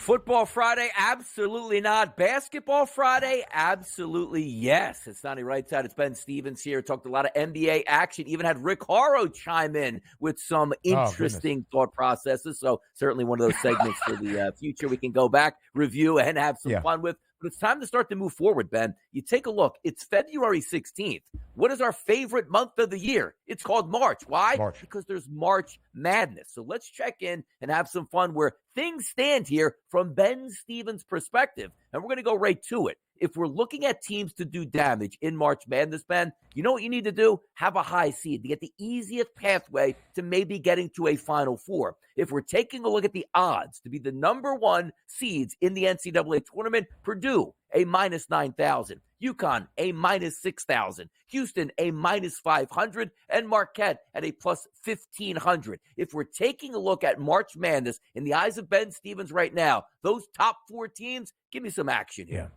Football Friday? Absolutely not. Basketball Friday? Absolutely yes. It's Donnie Rightside. It's Ben Stevens here. Talked a lot of NBA action. Even had Rick Horrow chime in with some interesting thought processes. So certainly one of those segments for the future we can go back, review, and have some fun with. But it's time to start to move forward, Ben. You take a look. It's February 16th. What is our favorite month of the year? It's called March. Why? March. Because there's March Madness. So let's check in and have some fun where things stand here from Ben Stevens' perspective. And we're going to go right to it. If we're looking at teams to do damage in March Madness, Ben, you know what you need to do? Have a high seed to get the easiest pathway to maybe getting to a Final Four. If we're taking a look at the odds to be the number one seeds in the NCAA tournament, Purdue, a minus 9,000. UConn, a minus 6,000. Houston, a minus 500. And Marquette at a plus 1,500. If we're taking a look at March Madness in the eyes of Ben Stevens right now, those top four teams, give me some action here.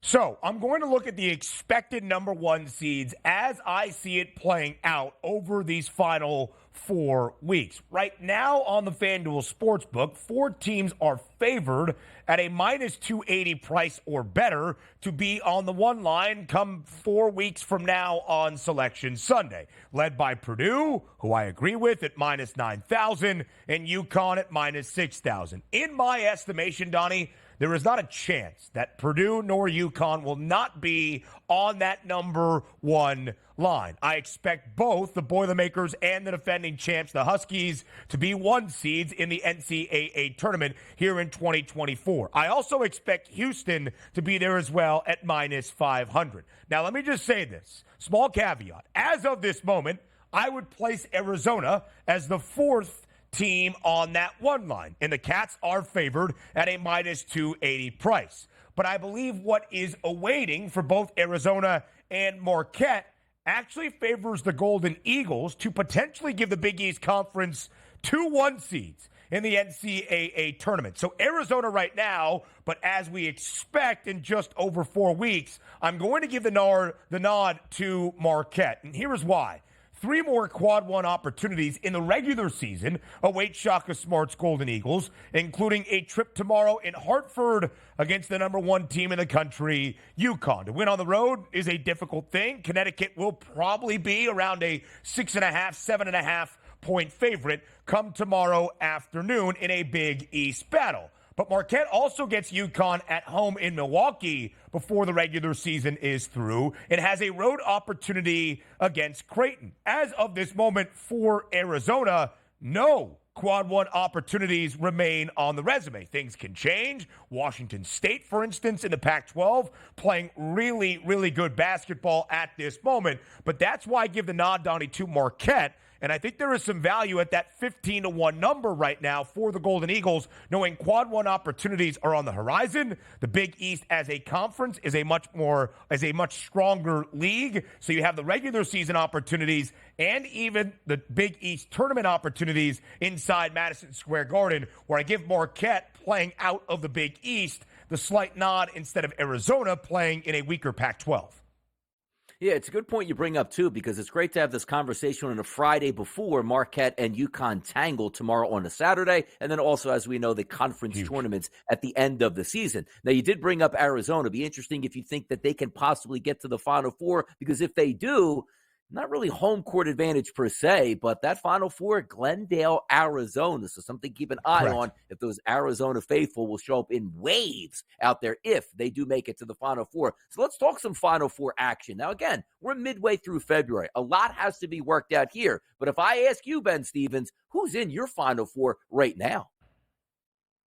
So I'm going to look at the expected number one seeds as I see it playing out over these final 4 weeks. Right now on the FanDuel Sportsbook, 4 teams are favored at a minus 280 price or better to be on the one line come 4 weeks from now on Selection Sunday. Led by Purdue, who I agree with, at minus 9,000, and UConn at minus 6,000. In my estimation, Donnie, there is not a chance that Purdue nor UConn will not be on that number one line. I expect both the Boilermakers and the defending champs, the Huskies, to be one seeds in the NCAA tournament here in 2024. I also expect Houston to be there as well at minus 500. Now, let me just say this. Small caveat. As of this moment, I would place Arizona as the fourth team on that one line, and the Cats are favored at a minus 280 price. But I believe what is awaiting for both Arizona and Marquette actually favors the Golden Eagles to potentially give the Big East Conference 2 1 seeds in the NCAA tournament. So Arizona right now, but as we expect in just over 4 weeks, I'm going to give the nod to Marquette, and here is why. 3 more quad one opportunities in the regular season await Shaka Smart's Golden Eagles, including a trip tomorrow in Hartford against the number one team in the country, UConn. To win on the road is a difficult thing. Connecticut will probably be around a 6.5, 7.5 point favorite come tomorrow afternoon in a Big East battle. But Marquette also gets UConn at home in Milwaukee before the regular season is through. It has a road opportunity against Creighton. As of this moment for Arizona, no quad one opportunities remain on the resume. Things can change. Washington State, for instance, in the Pac-12, playing really, really good basketball at this moment. But that's why I give the nod, Donnie, to Marquette. And I think there is some value at that 15-1 number right now for the Golden Eagles, knowing quad one opportunities are on the horizon. The Big East as a conference is a much stronger league. So you have the regular season opportunities and even the Big East tournament opportunities inside Madison Square Garden, where I give Marquette playing out of the Big East the slight nod instead of Arizona playing in a weaker Pac-12. Yeah, it's a good point you bring up, too, because it's great to have this conversation on a Friday before Marquette and UConn tangle tomorrow on a Saturday, and then also, as we know, the conference tournaments at the end of the season. Now, you did bring up Arizona. It'd be interesting if you think that they can possibly get to the Final Four, because if they do, not really home court advantage per se, but that Final Four, Glendale, Arizona. So something to keep an eye on if those Arizona faithful will show up in waves out there if they do make it to the Final Four. So let's talk some Final Four action. Now, again, we're midway through February. A lot has to be worked out here. But if I ask you, Ben Stevens, who's in your Final Four right now?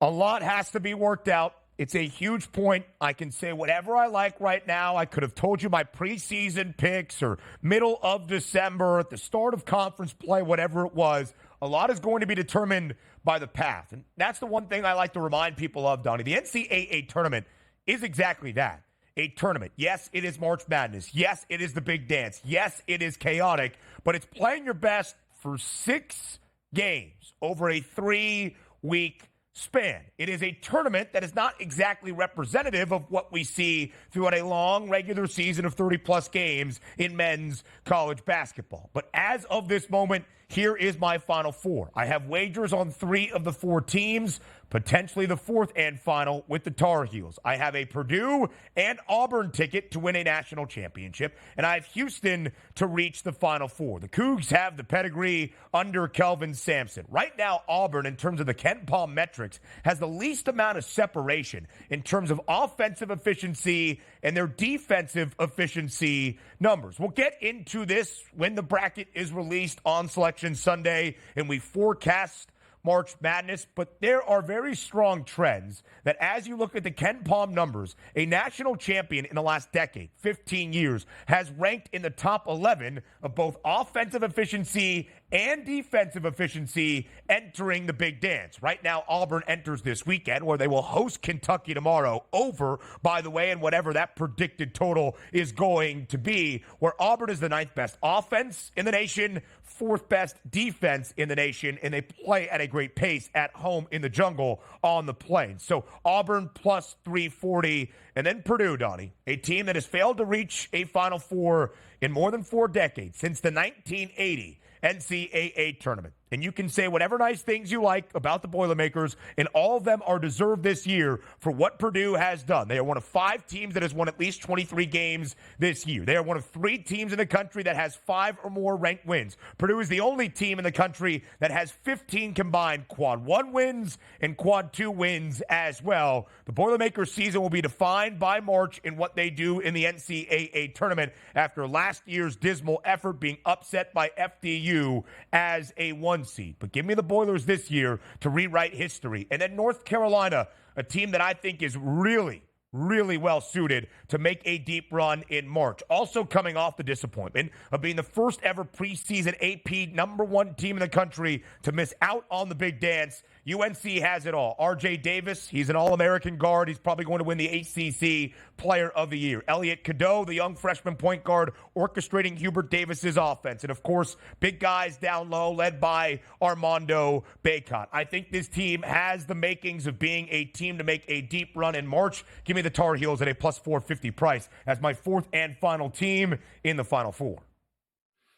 A lot has to be worked out. It's a huge point. I can say whatever I like right now. I could have told you my preseason picks or middle of December at the start of conference play, whatever it was. A lot is going to be determined by the path. And that's the one thing I like to remind people of, Donnie. The NCAA tournament is exactly that, a tournament. Yes, it is March Madness. Yes, it is the big dance. Yes, it is chaotic. But it's playing your best for 6 games over a 3-week span. It is a tournament that is not exactly representative of what we see throughout a long regular season of 30-plus games in men's college basketball. But as of this moment, here is my Final Four. I have wagers on 3 of the 4 teams, potentially the 4th and final with the Tar Heels. I have a Purdue and Auburn ticket to win a national championship, and I have Houston to reach the Final Four. The Cougs have the pedigree under Kelvin Sampson. Right now, Auburn, in terms of the Ken Palm metrics, has the least amount of separation in terms of offensive efficiency and their defensive efficiency numbers. We'll get into this when the bracket is released on Selection Sunday and we forecast March Madness, but there are very strong trends that as you look at the Ken Palm numbers, a national champion in the last decade, 15 years, has ranked in the top 11 of both offensive efficiency and defensive efficiency entering the big dance. Right now, Auburn enters this weekend where they will host Kentucky tomorrow over, by the way, and whatever that predicted total is going to be, where Auburn is the 9th best offense in the nation, 4th best defense in the nation, and they play at a great pace at home in the jungle on the plains. So Auburn plus 340, and then Purdue, Donnie, a team that has failed to reach a Final Four in more than 4 decades, since the 1980 NCAA tournament. And you can say whatever nice things you like about the Boilermakers, and all of them are deserved this year for what Purdue has done. They are one of 5 teams that has won at least 23 games this year. They are one of 3 teams in the country that has 5 or more ranked wins. Purdue is the only team in the country that has 15 combined quad 1 wins and quad 2 wins as well. The Boilermakers season will be defined by March in what they do in the NCAA tournament after last year's dismal effort being upset by FDU as a 1 seed. But give me the Boilers this year to rewrite history. And then North Carolina, a team that I think is really well suited to make a deep run in March. Also coming off the disappointment of being the first ever preseason AP #1 team in the country to miss out on the big dance. UNC has it all. RJ Davis, he's an All-American guard. He's probably going to win the ACC Player of the Year. Elliot Cadeau, the young freshman point guard, orchestrating Hubert Davis's offense. And, of course, big guys down low led by Armando Bacot. I think this team has the makings of being a team to make a deep run in March. Give me the Tar Heels at a plus 450 price as my 4th and final team in the Final Four.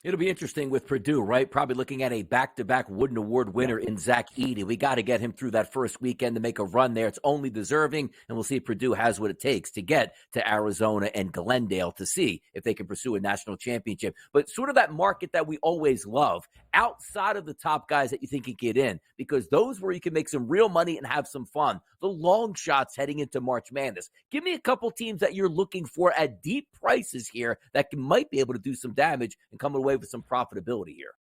It'll be interesting with Purdue, right? Probably looking at a back-to-back Wooden Award winner in Zach Edey. We got to get him through that first weekend to make a run there. It's only deserving, and we'll see if Purdue has what it takes to get to Arizona and Glendale to see if they can pursue a national championship. But sort of that market that we always love, outside of the top guys that you think can get in, because those where you can make some real money and have some fun. The long shots heading into March Madness. Give me a couple teams that you're looking for at deep prices here that might be able to do some damage and come away with some profitability here.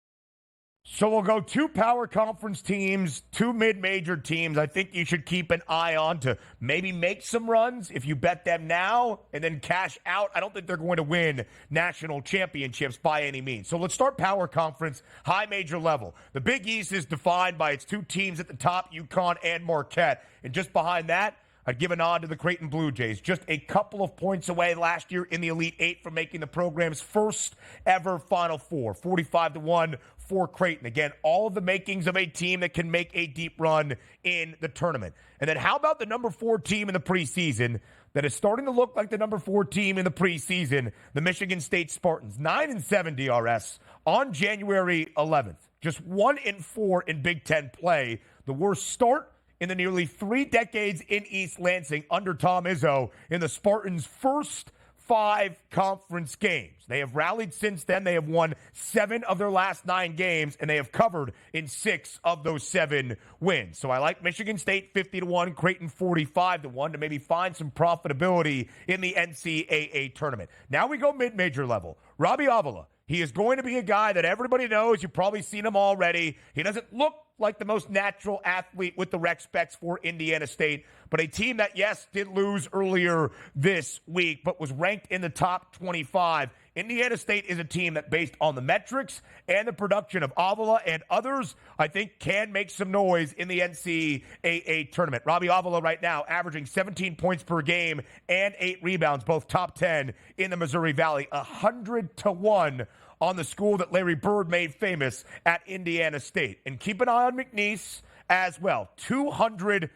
So we'll go 2 power conference teams, 2 mid-major teams. I think you should keep an eye on to maybe make some runs if you bet them now and then cash out. I don't think they're going to win national championships by any means. So let's start power conference, high major level. The Big East is defined by its 2 teams at the top, UConn and Marquette. And just behind that, I'd give a nod to the Creighton Blue Jays. Just a couple of points away last year in the Elite 8 from making the program's first ever Final Four. 45-1 for Creighton. Again, all of the makings of a team that can make a deep run in the tournament. And then how about the number 4 team in the preseason that is starting to look like the number 4 team in the preseason, the Michigan State Spartans. 9-7 DRS on January 11th. Just 1-4 in Big Ten play. The worst start in the nearly 3 decades in East Lansing under Tom Izzo in the Spartans' first 5 conference games. They have rallied since then. They have won 7 of their last 9 games, and they have covered in 6 of those 7 wins. So I like Michigan State 50-1, Creighton 45-1 to maybe find some profitability in the NCAA tournament. Now we go mid-major level. Robbie Avila. He is going to be a guy that everybody knows. You've probably seen him already. He doesn't look like the most natural athlete with the rec specs for Indiana State, but a team that, yes, did lose earlier this week, but was ranked in the top 25. Indiana State is a team that, based on the metrics and the production of Avila and others, I think can make some noise in the NCAA tournament. Robbie Avila right now averaging 17 points per game and 8 rebounds, both top 10 in the Missouri Valley. 100-1 on the school that Larry Bird made famous at Indiana State. And keep an eye on McNeese as well. 200-1.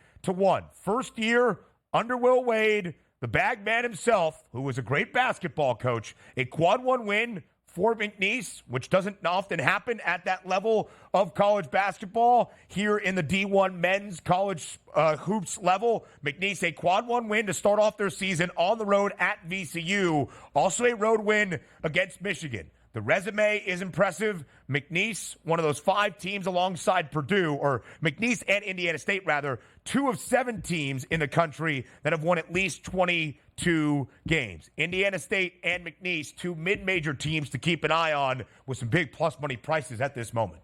First year under Will Wade, the bag man himself, who was a great basketball coach, a quad 1 win, for McNeese, which doesn't often happen at that level of college basketball. Here in the D1 men's college hoops level, McNeese a quad one win to start off their season on the road at VCU. Also a road win against Michigan. The resume is impressive. McNeese, one of those 5 teams alongside Purdue, or McNeese and Indiana State, rather, 2 of 7 teams in the country that have won at least 22 games. Indiana State and McNeese, 2 mid-major teams to keep an eye on with some big plus money prices at this moment.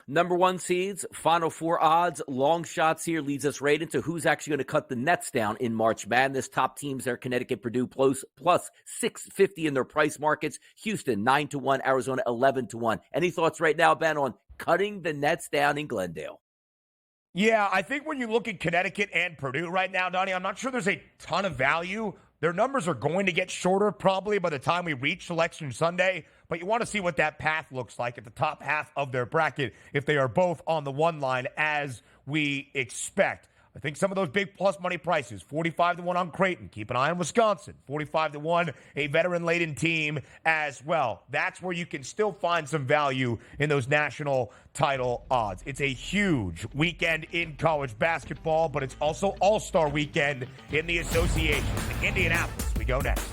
Number 1 seeds, Final Four odds, long shots here leads us right into who's actually going to cut the nets down in March Madness. Top teams there, Connecticut, Purdue, plus 650 in their price markets. Houston, 9-1, Arizona, 11-1. Any thoughts right now, Ben, on cutting the nets down in Glendale? Yeah, I think when you look at Connecticut and Purdue right now, Donnie, I'm not sure there's a ton of value. Their numbers are going to get shorter probably by the time we reach Selection Sunday, but you want to see what that path looks like at the top half of their bracket if they are both on the one line as we expect. I think some of those big plus money prices, 45-1 on Creighton. Keep an eye on Wisconsin. 45-1, a veteran-laden team as well. That's where you can still find some value in those national title odds. It's a huge weekend in college basketball, but it's also All-Star weekend in the association. In Indianapolis, we go next.